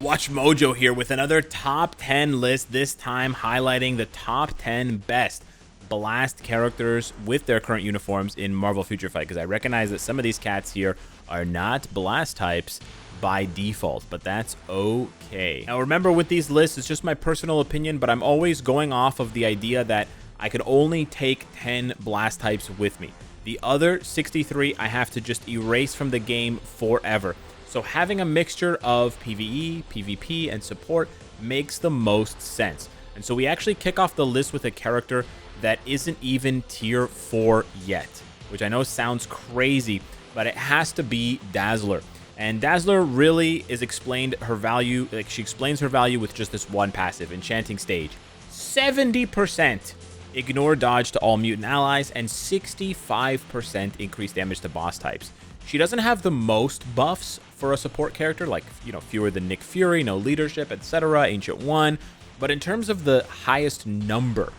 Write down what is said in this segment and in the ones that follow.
Watch Mojo here with another top 10 list, this time highlighting the top 10 best Blast characters with their current uniforms in Marvel Future Fight, because I recognize that some of these cats here are not Blast types by default, but that's okay. Now remember, with these lists, it's just my personal opinion, but I'm always going off of the idea that I could only take 10 Blast types with me. The other 63 I have to just erase from the game forever. So having a mixture of PvE, PvP, and support makes the most sense. And so we actually kick off the list with a character that isn't even tier 4 yet, which I know sounds crazy, but it has to be Dazzler. And Dazzler really is explained her value, like she explains her value with just this one passive, Enchanting Stage. 70% ignore dodge to all mutant allies and 65% increased damage to boss types. She doesn't have the most buffs for a support character, like, you know, fewer than Nick Fury, no leadership, etc., Ancient One, but in terms of the highest number,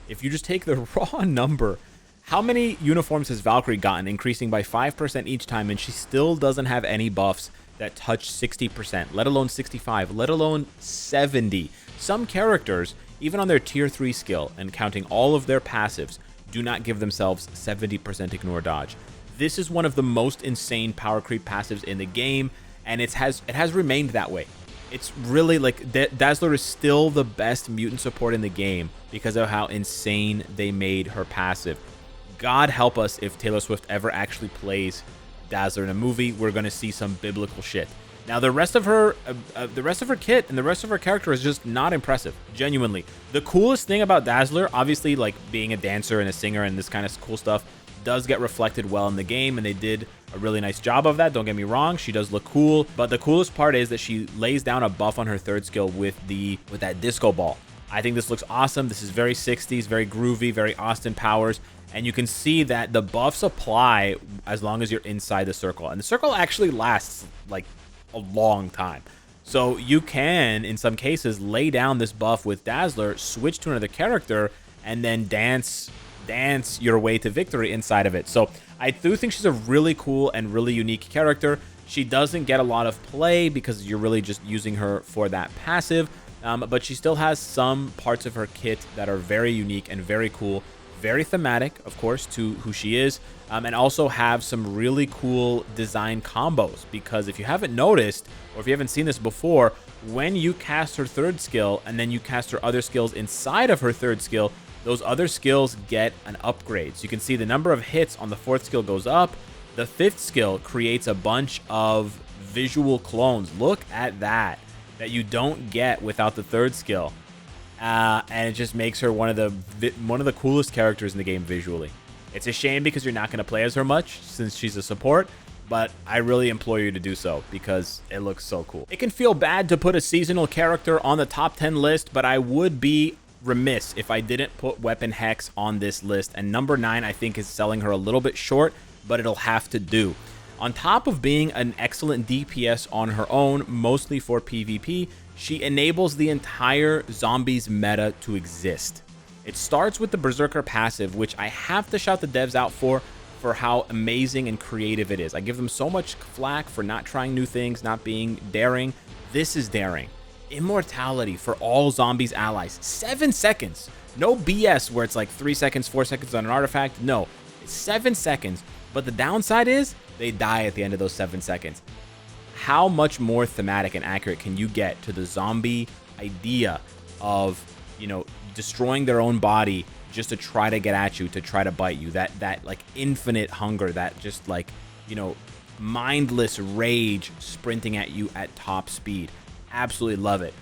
if you just take the raw number, how many uniforms has Valkyrie gotten, increasing by 5% each time, and she still doesn't have any buffs that touch 60%, let alone 65, let alone 70. Some characters, even on their tier 3 skill and counting all of their passives, do not give themselves 70% ignore dodge. This is one of the most insane power creep passives in the game, and it has remained that way. It's really like Dazzler is still the best mutant support in the game because of how insane they made her passive. God help us if Taylor Swift ever actually plays Dazzler in a movie. We're going to see some biblical shit. Now, the rest of her kit and the rest of her character is just not impressive, genuinely. The coolest thing about Dazzler, obviously, like being a dancer and a singer and this kind of cool stuff, does get reflected well in the game, and they did a really nice job of that. Don't get me wrong, she does look cool, but the coolest part is that she lays down a buff on her third skill with that disco ball. I think this looks awesome. This is very 60s, very groovy, very Austin Powers, and you can see that the buffs apply as long as you're inside the circle, and the circle actually lasts like a long time. So you can, in some cases, lay down this buff with Dazzler, switch to another character, and then dance your way to victory inside of it. So I do think she's a really cool and really unique character. She doesn't get a lot of play because you're really just using her for that passive, but she still has some parts of her kit that are very unique and very cool, very thematic, of course, to who she is, and also have some really cool design combos, because if you haven't noticed, or if you haven't seen this before, when you cast her third skill and then you cast her other skills inside of her third skill, those other skills get an upgrade. So you can see the number of hits on the fourth skill goes up. The fifth skill creates a bunch of visual clones. Look at that you don't get without the third skill. And it just makes her one of the coolest characters in the game visually. It's a shame because you're not going to play as her much since she's a support, but I really implore you to do so because it looks so cool. It can feel bad to put a seasonal character on the top 10 list, but I would be remiss if I didn't put Weapon Hex on this list, and number 9 I think is selling her a little bit short, but it'll have to do. On top of being an excellent DPS on her own, mostly for PvP, she enables the entire zombies meta to exist. It starts with the Berserker passive, which I have to shout the devs out for how amazing and creative it is. I give them so much flack for not trying new things, not being daring. This is daring. Immortality for all zombies allies. 7 seconds. No BS where it's like 3 seconds, 4 seconds on an artifact. No, it's 7 seconds. But the downside is they die at the end of those 7 seconds. How much more thematic and accurate can you get to the zombie idea of, you know, destroying their own body just to try to get at you, to try to bite you? That like infinite hunger, that just like, you know, mindless rage sprinting at you at top speed. Absolutely love it.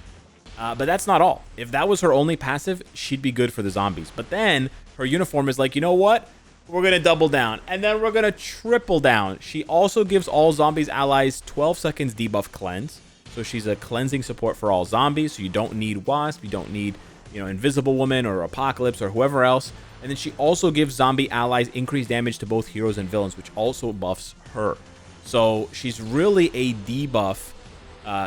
But that's not all. If that was her only passive, she'd be good for the zombies. But then her uniform is like, you know what? We're going to double down. And then we're going to triple down. She also gives all zombies allies 12 seconds debuff cleanse. So she's a cleansing support for all zombies. So you don't need Wasp. You don't need, you know, Invisible Woman or Apocalypse or whoever else. And then she also gives zombie allies increased damage to both heroes and villains, which also buffs her. So she's really a debuff.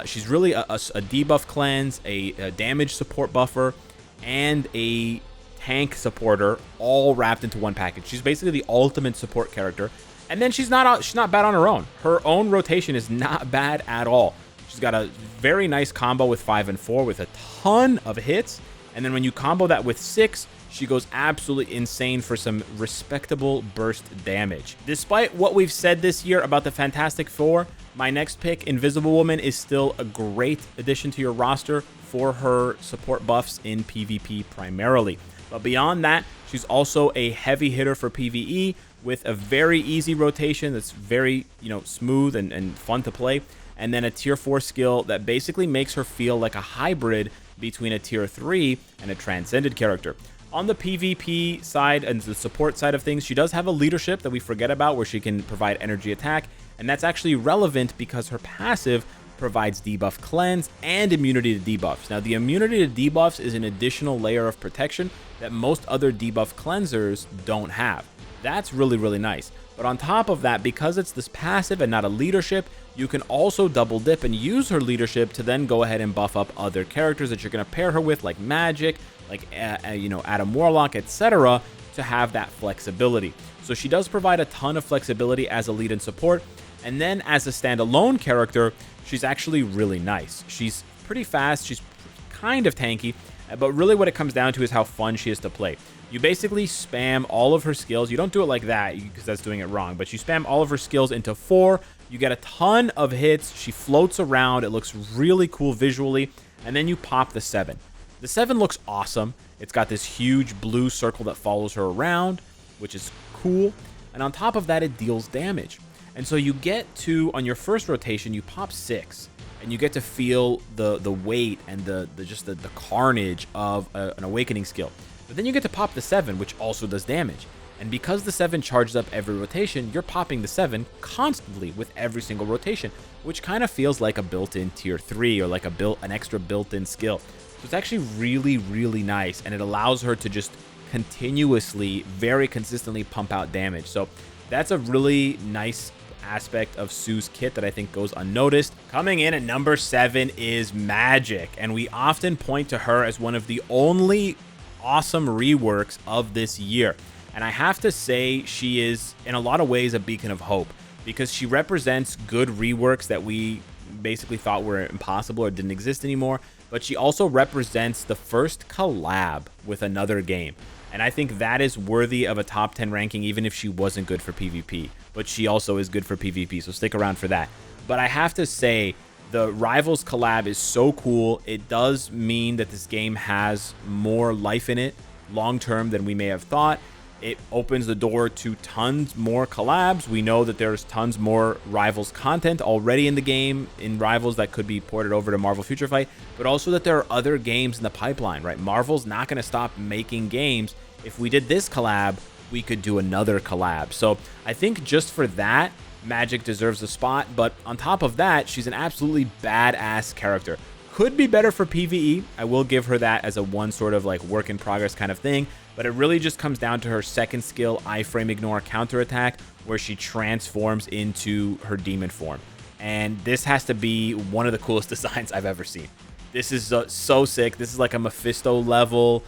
She's really a debuff cleanse, a damage support buffer, and a tank supporter, all wrapped into one package. She's basically the ultimate support character. And then she's not bad on her own. Her own rotation is not bad at all. She's got a very nice combo with 5 and 4 with a ton of hits. And then when you combo that with 6, she goes absolutely insane for some respectable burst damage. Despite what we've said this year about the Fantastic Four, my next pick, Invisible Woman, is still a great addition to your roster for her support buffs in PvP primarily. But beyond that, she's also a heavy hitter for PvE with a very easy rotation that's very, smooth and fun to play. And then a tier 4 skill that basically makes her feel like a hybrid between a tier 3 and a transcended character. On the PvP side and the support side of things, she does have a leadership that we forget about where she can provide energy attack. And that's actually relevant because her passive provides debuff cleanse and immunity to debuffs. Now, the immunity to debuffs is an additional layer of protection that most other debuff cleansers don't have. That's really, really nice. But on top of that, because it's this passive and not a leadership, you can also double dip and use her leadership to then go ahead and buff up other characters that you're going to pair her with, like Magik, like Adam Warlock, etc., to have that flexibility. So she does provide a ton of flexibility as a lead and support. And then as a standalone character, she's actually really nice. She's pretty fast. She's kind of tanky. But really what it comes down to is how fun she is to play. You basically spam all of her skills. You don't do it like that because that's doing it wrong. But you spam all of her skills into 4. You get a ton of hits. She floats around. It looks really cool visually. And then you pop the 7. The 7 looks awesome. It's got this huge blue circle that follows her around, which is cool. And on top of that, it deals damage. And so you get to, on your first rotation, you pop 6. And you get to feel the weight and the carnage of an awakening skill. But then you get to pop the 7, which also does damage. And because the 7 charges up every rotation, you're popping the 7 constantly with every single rotation, which kind of feels like a built-in tier 3 or like an extra built-in skill. So it's actually really, really nice, and it allows her to just continuously, very consistently pump out damage. So that's a really nice aspect of Sue's kit that I think goes unnoticed. Coming in at number 7 is Magik, and we often point to her as one of the only awesome reworks of this year. And I have to say she is in a lot of ways a beacon of hope because she represents good reworks that we basically thought were impossible or didn't exist anymore, but she also represents the first collab with another game. And I think that is worthy of a top 10 ranking even if she wasn't good for PvP, but she also is good for PvP, so stick around for that. But I have to say, the Rivals collab is so cool. It does mean that this game has more life in it long-term than we may have thought. It opens the door to tons more collabs. We know that there's tons more Rivals content already in the game, in Rivals, that could be ported over to Marvel Future Fight, but also that there are other games in the pipeline, right? Marvel's not going to stop making games. If we did this collab, we could do another collab. So I think just for that, Magik deserves a spot, but on top of that, she's an absolutely badass character. Could be better for PvE. I will give her that as a one sort of like work in progress kind of thing, but it really just comes down to her second skill, iframe ignore counterattack, where she transforms into her demon form. And this has to be one of the coolest designs I've ever seen. This is so sick. This is like a Mephisto level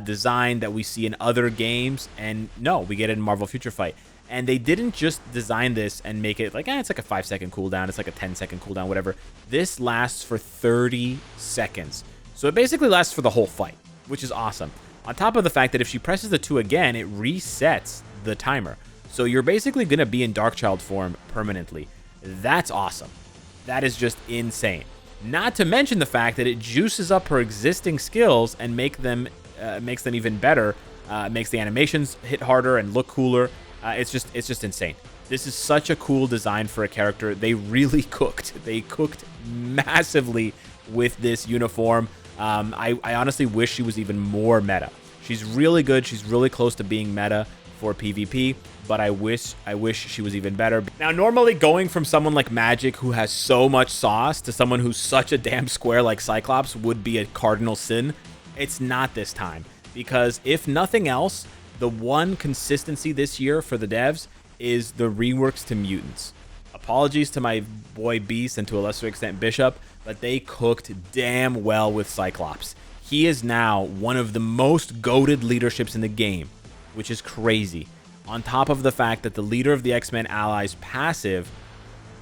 design that we see in other games, and no, we get it in Marvel Future Fight. And they didn't just design this and make it like, it's like a 5-second cooldown, it's like a 10-second cooldown, whatever. This lasts for 30 seconds. So it basically lasts for the whole fight, which is awesome. On top of the fact that if she presses the 2 again, it resets the timer. So you're basically going to be in Darkchild form permanently. That's awesome. That is just insane. Not to mention the fact that it juices up her existing skills and makes them even better. Makes the animations hit harder and look cooler. It's just insane. This is such a cool design for a character. They really cooked. They cooked massively with this uniform. I honestly wish she was even more meta. She's really good. She's really close to being meta for PvP, but I wish she was even better. Now, normally going from someone like Magik, who has so much sauce, to someone who's such a damn square like Cyclops would be a cardinal sin. It's not this time, because if nothing else, the one consistency this year for the devs is the reworks to mutants. Apologies to my boy Beast and to a lesser extent Bishop, but they cooked damn well with Cyclops. He is now one of the most goated leaderships in the game, which is crazy. On top of the fact that the leader of the X-Men allies passive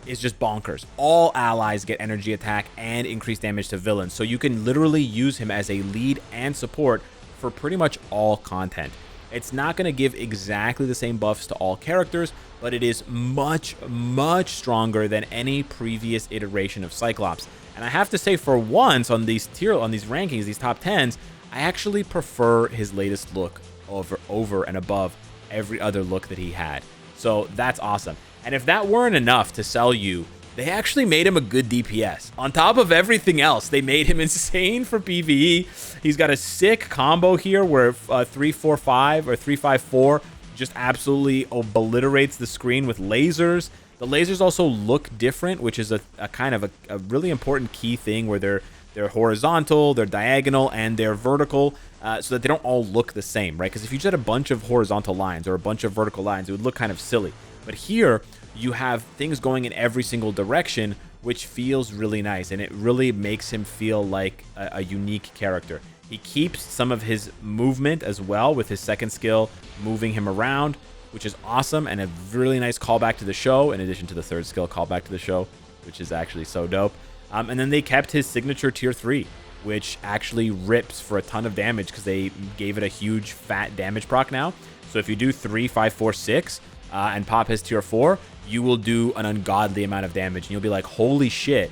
is just bonkers. All allies get energy attack and increased damage to villains, so you can literally use him as a lead and support for pretty much all content. It's not going to give exactly the same buffs to all characters, but it is much, much stronger than any previous iteration of Cyclops. And I have to say, for once on these rankings, these top 10s, I actually prefer his latest look over and above every other look that he had. So that's awesome. And if that weren't enough to sell you, they actually made him a good DPS. On top of everything else, they made him insane for PvE. He's got a sick combo here where 3-4-5 or 3-5-4 just absolutely obliterates the screen with lasers. The lasers also look different, which is a kind of a really important key thing, where they're horizontal, they're diagonal, and they're vertical, so that they don't all look the same, right? Because if you just had a bunch of horizontal lines or a bunch of vertical lines, it would look kind of silly. But here, you have things going in every single direction, which feels really nice, and it really makes him feel like a unique character. He keeps some of his movement as well with his second skill, moving him around, which is awesome, and a really nice callback to the show, in addition to the third skill callback to the show, which is actually so dope. And then they kept his signature tier 3, which actually rips for a ton of damage because they gave it a huge fat damage proc now. So if you do 3, 5, 4, 6 and pop his tier 4, you will do an ungodly amount of damage. And you'll be like, holy shit.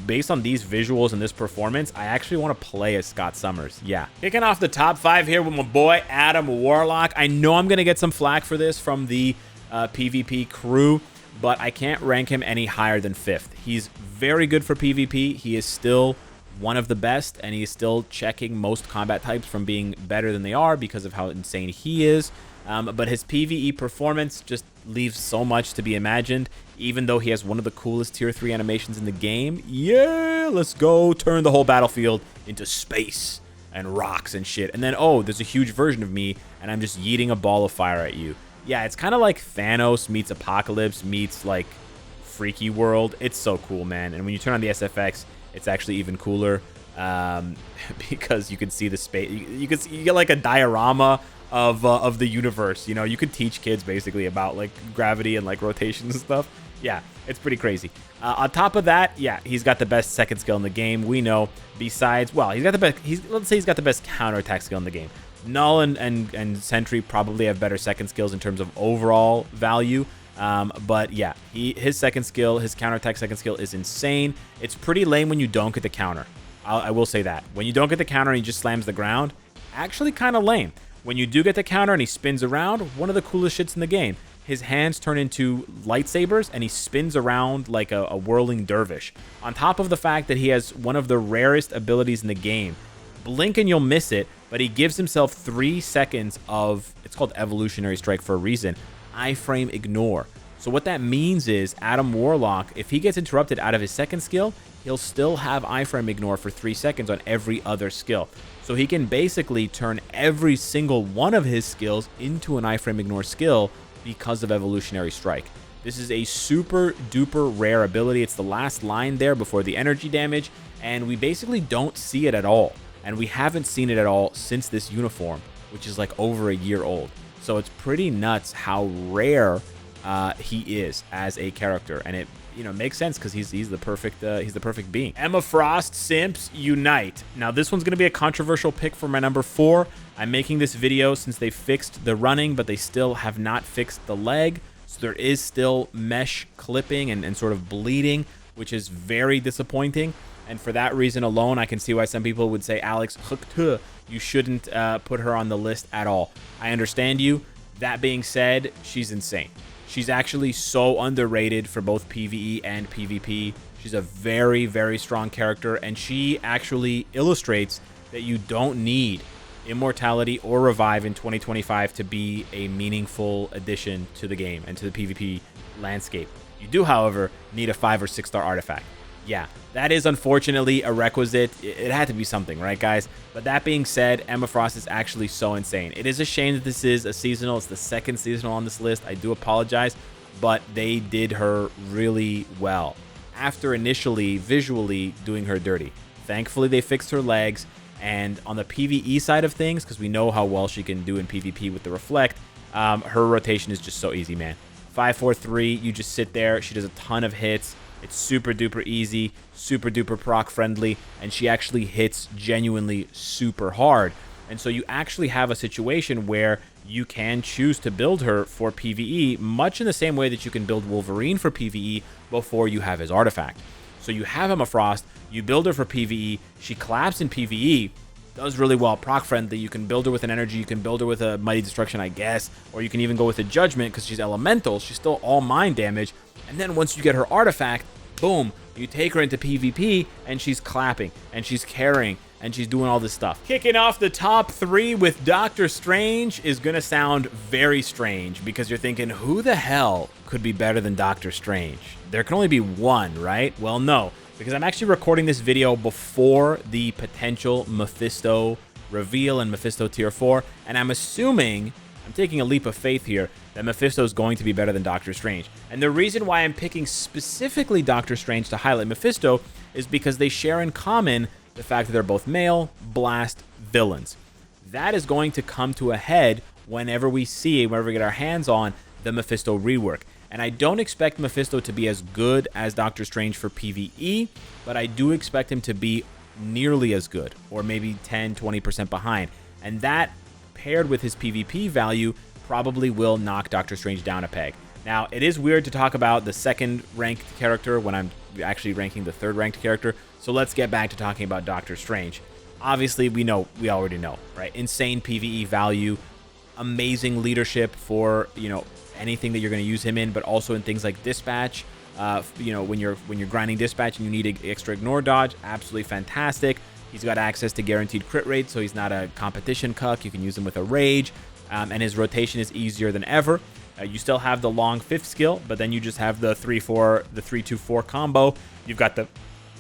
Based on these visuals and this performance, I actually want to play as Scott Summers. Yeah. Kicking off the top 5 here with my boy, Adam Warlock. I know I'm going to get some flack for this from the PvP crew, but I can't rank him any higher than 5th. He's very good for PvP. He is still one of the best, and he's still checking most combat types from being better than they are because of how insane he is. But his PvE performance just leaves so much to be imagined, even though he has one of the coolest tier 3 animations in the game. Yeah, let's go turn the whole battlefield into space and rocks and shit. And then, oh, there's a huge version of me, and I'm just yeeting a ball of fire at you. Yeah, it's kind of like Thanos meets Apocalypse meets, like, Freaky World. It's so cool, man. And when you turn on the SFX, it's actually even cooler because you can see the space. You get, like, a diorama of the universe. You know, you could teach kids basically about, like, gravity and, like, rotations and stuff. Yeah, it's pretty crazy. On top of that, yeah, he's got the best second skill in the game. We know. Besides, well, he's got the best. Let's say he's got the best counterattack skill in the game. Null and Sentry probably have better second skills in terms of overall value. But yeah, his second skill, his counterattack second skill is insane. It's pretty lame when you don't get the counter. I will say that. When you don't get the counter and he just slams the ground, actually kind of lame. When you do get the counter and he spins around, one of the coolest shits in the game. His hands turn into lightsabers and he spins around like a whirling dervish. On top of the fact that he has one of the rarest abilities in the game. Blink and you'll miss it, but he gives himself 3 seconds of, it's called Evolutionary Strike for a reason, iframe ignore. So what that means is Adam Warlock, if he gets interrupted out of his second skill, he'll still have iframe ignore for 3 seconds on every other skill. So he can basically turn every single one of his skills into an iframe ignore skill because of Evolutionary Strike. This is a super duper rare ability. It's the last line there before the energy damage, and we basically don't see it at all. And we haven't seen it at all since this uniform, which is like over a year old. So it's pretty nuts how rare he is as a character, and it makes sense because he's the perfect being. Emma Frost Simps Unite. Now this one's gonna be a controversial pick for my number 4. I'm making this video since they fixed the running, but they still have not fixed the leg. So there is still mesh clipping and sort of bleeding, which is very disappointing. And for that reason alone, I can see why some people would say, Alex, you shouldn't put her on the list at all. I understand you. That being said, she's insane. She's actually so underrated for both PvE and PvP. She's a very, very strong character, and she actually illustrates that you don't need Immortality or Revive in 2025 to be a meaningful addition to the game and to the PvP landscape. You do, however, need a 5 or 6 star artifact. Yeah, that is unfortunately a requisite. It had to be something, right, guys? But that being said, Emma Frost is actually so insane. It is a shame that this is a seasonal. It's the second seasonal on this list. I do apologize, but they did her really well after initially visually doing her dirty. Thankfully, they fixed her legs. And on the PvE side of things, because we know how well she can do in PvP with the Reflect, her rotation is just so easy, man. 5-4-3, you just sit there. She does a ton of hits. It's super duper easy, super duper proc friendly, and she actually hits genuinely super hard. And so you actually have a situation where you can choose to build her for PvE, much in the same way that you can build Wolverine for PvE before you have his artifact. So you have Emma Frost, you build her for PvE, she collapses in PvE, does really well, proc friendly. You can build her with an energy, you can build her with a Mighty Destruction, I guess, or you can even go with a Judgment because she's elemental, she's still all mind damage. And then once you get her artifact, boom, you take her into PvP and she's clapping and she's carrying and she's doing all this stuff. Kicking off the top 3 with Doctor Strange is gonna sound very strange because you're thinking, who the hell could be better than Doctor Strange? There can only be one, right? Well, no, because I'm actually recording this video before the potential Mephisto reveal in Mephisto Tier 4, and I'm assuming, I'm taking a leap of faith here, that Mephisto is going to be better than Doctor Strange. And the reason why I'm picking specifically Doctor Strange to highlight Mephisto is because they share in common the fact that they're both male blast villains. That is going to come to a head whenever we get our hands on the Mephisto rework. And I don't expect Mephisto to be as good as Doctor Strange for PvE, but I do expect him to be nearly as good, or maybe 10-20% behind. And that, paired with his PvP value, probably will knock Doctor Strange down a peg. Now, it is weird to talk about the second ranked character when I'm actually ranking the third ranked character, so let's get back to talking about Doctor Strange. Obviously, we already know, right? Insane PvE value, amazing leadership for, anything that you're going to use him in, but also in things like dispatch. When you're grinding dispatch and you need extra ignore dodge, absolutely fantastic. He's got access to guaranteed crit rate, so he's not a competition cuck. You can use him with a rage, and his rotation is easier than ever. You still have the long 5th skill, but then you just have the 3-2-4 combo. You've got the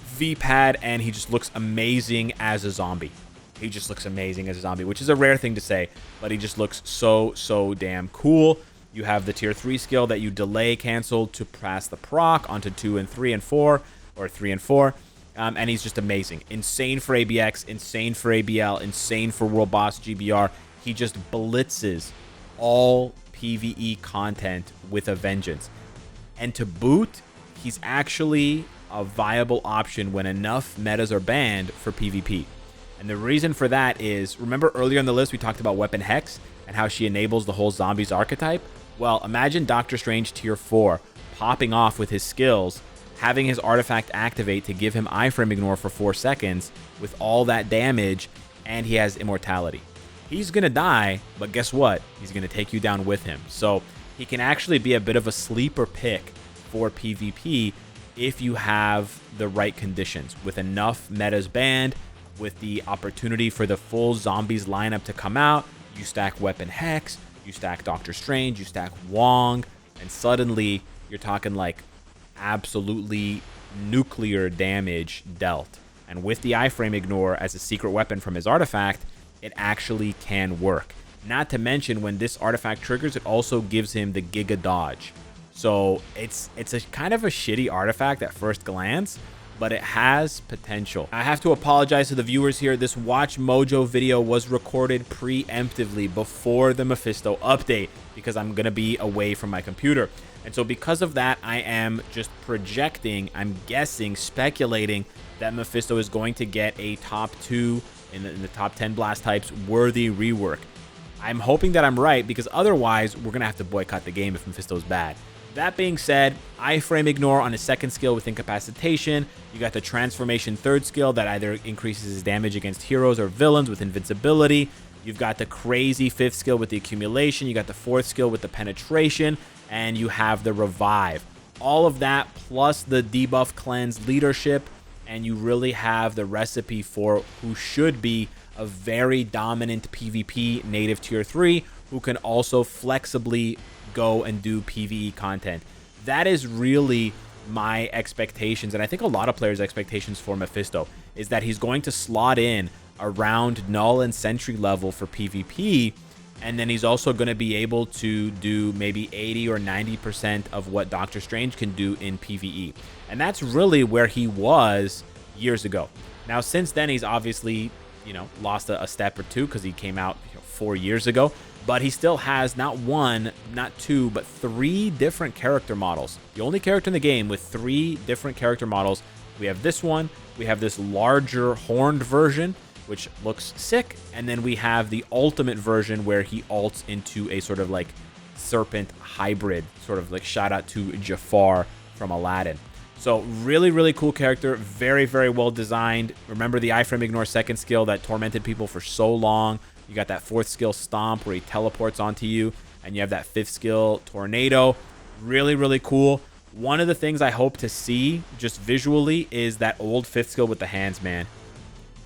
V-pad, and he just looks amazing as a zombie. He just looks amazing as a zombie, which is a rare thing to say, but he just looks so damn cool. You have the tier 3 skill that you delay cancel to pass the proc onto 2 and 3 and 4, or 3 and 4. And he's just amazing. Insane for ABX, insane for ABL, insane for World Boss GBR. He just blitzes all PvE content with a vengeance. And to boot, he's actually a viable option when enough metas are banned for PvP. And the reason for that is, remember earlier in the list we talked about Weapon Hex and how she enables the whole zombies archetype? Well, imagine Doctor Strange Tier 4 popping off with his skills, having his artifact activate to give him iframe ignore for 4 seconds with all that damage, and he has immortality. He's going to die, but guess what? He's going to take you down with him. So he can actually be a bit of a sleeper pick for PvP if you have the right conditions, with enough metas banned, with the opportunity for the full zombies lineup to come out. You stack Weapon Hex, you stack Doctor Strange, you stack Wong, and suddenly you're talking like absolutely nuclear damage dealt. And with the iframe ignore as a secret weapon from his artifact, it actually can work. Not to mention, when this artifact triggers, it also gives him the Giga Dodge. So it's a kind of a shitty artifact at first glance, but it has potential. I have to apologize to the viewers here. This Watch Mojo video was recorded preemptively before the Mephisto update because I'm going to be away from my computer. And so because of that, I am just projecting, I'm guessing, speculating that Mephisto is going to get a top 2 in the top 10 blast types worthy rework. I'm hoping that I'm right, because otherwise we're going to have to boycott the game if Mephisto's bad. That being said, iframe ignore on his 2nd skill with incapacitation. You got the transformation 3rd skill that either increases his damage against heroes or villains with invincibility. You've got the crazy 5th skill with the accumulation. You got the 4th skill with the penetration, and you have the revive. All of that plus the debuff cleanse leadership, and you really have the recipe for who should be a very dominant PvP native tier 3 who can also flexibly go and do PvE content. That is really my expectations, and I think a lot of players' expectations for Mephisto, is that he's going to slot in around Null and Sentry level for PvP, and then he's also going to be able to do maybe 80 or 90% of what Doctor Strange can do in PvE. And that's really where he was years ago. Now, since then, he's obviously you know, lost a step or two because he came out 4 years ago. But he still has not one, not two, but 3 different character models. The only character in the game with 3 different character models. We have this one, we have this larger horned version, which looks sick, and then we have the ultimate version where he ults into a sort of like serpent hybrid, sort of like shout out to Jafar from Aladdin. So really, really cool character, very, very well designed. Remember the iframe ignore second skill that tormented people for so long. You got that 4th skill stomp where he teleports onto you, and you have that 5th skill tornado. Really, really cool. One of the things I hope to see just visually is that old 5th skill with the hands, man.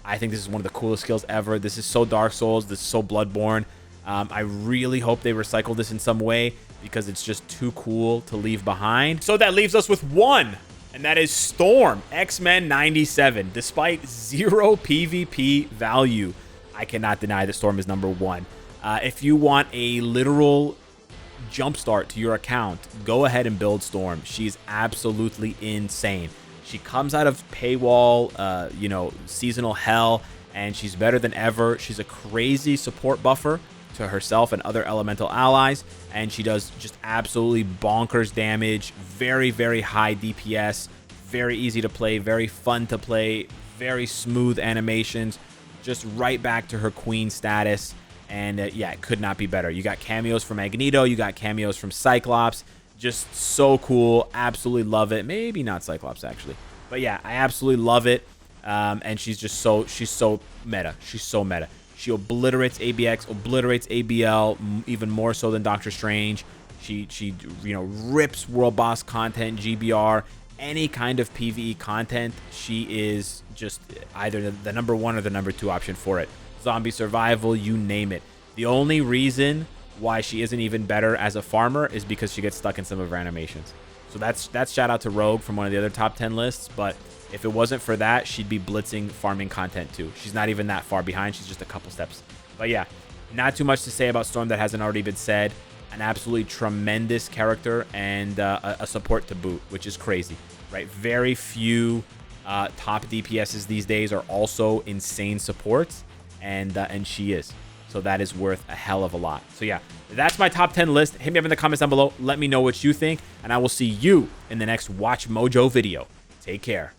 I think this is one of the coolest skills ever. This is so Dark Souls. This is so Bloodborne. I really hope they recycle this in some way because it's just too cool to leave behind. So that leaves us with one, and that is Storm, X-Men 97. Despite 0 PvP value, I cannot deny that Storm is number 1. If you want a literal jumpstart to your account, go ahead and build Storm. She's absolutely insane. She comes out of paywall, you know, seasonal hell, and she's better than ever. She's a crazy support buffer to herself and other elemental allies, and she does just absolutely bonkers damage. Very, very high DPS, very easy to play, very fun to play, very smooth animations, just right back to her queen status. And yeah, it could not be better. You got cameos from Magneto, you got cameos from Cyclops. Just so cool. Absolutely love it. Maybe not Cyclops, actually. But yeah, I absolutely love it. And she's just she's so meta. She's so meta. She obliterates ABX, obliterates ABL, even more so than Doctor Strange. She you know, rips world boss content, GBR, any kind of PvE content. She is just either the number 1 or the number 2 option for it. Zombie survival, you name it. The only reason why she isn't even better as a farmer is because she gets stuck in some of her animations. So that's shout out to Rogue from one of the other top 10 lists. But if it wasn't for that, she'd be blitzing farming content too. She's not even that far behind. She's just a couple steps. But yeah, not too much to say about Storm that hasn't already been said. An absolutely tremendous character and a support to boot, which is crazy, right? Very few top DPSs these days are also insane supports, and she is. So that is worth a hell of a lot. So yeah, that's my top 10 list. Hit me up in the comments down below. Let me know what you think, and I will see you in the next Watch Mojo video. Take care.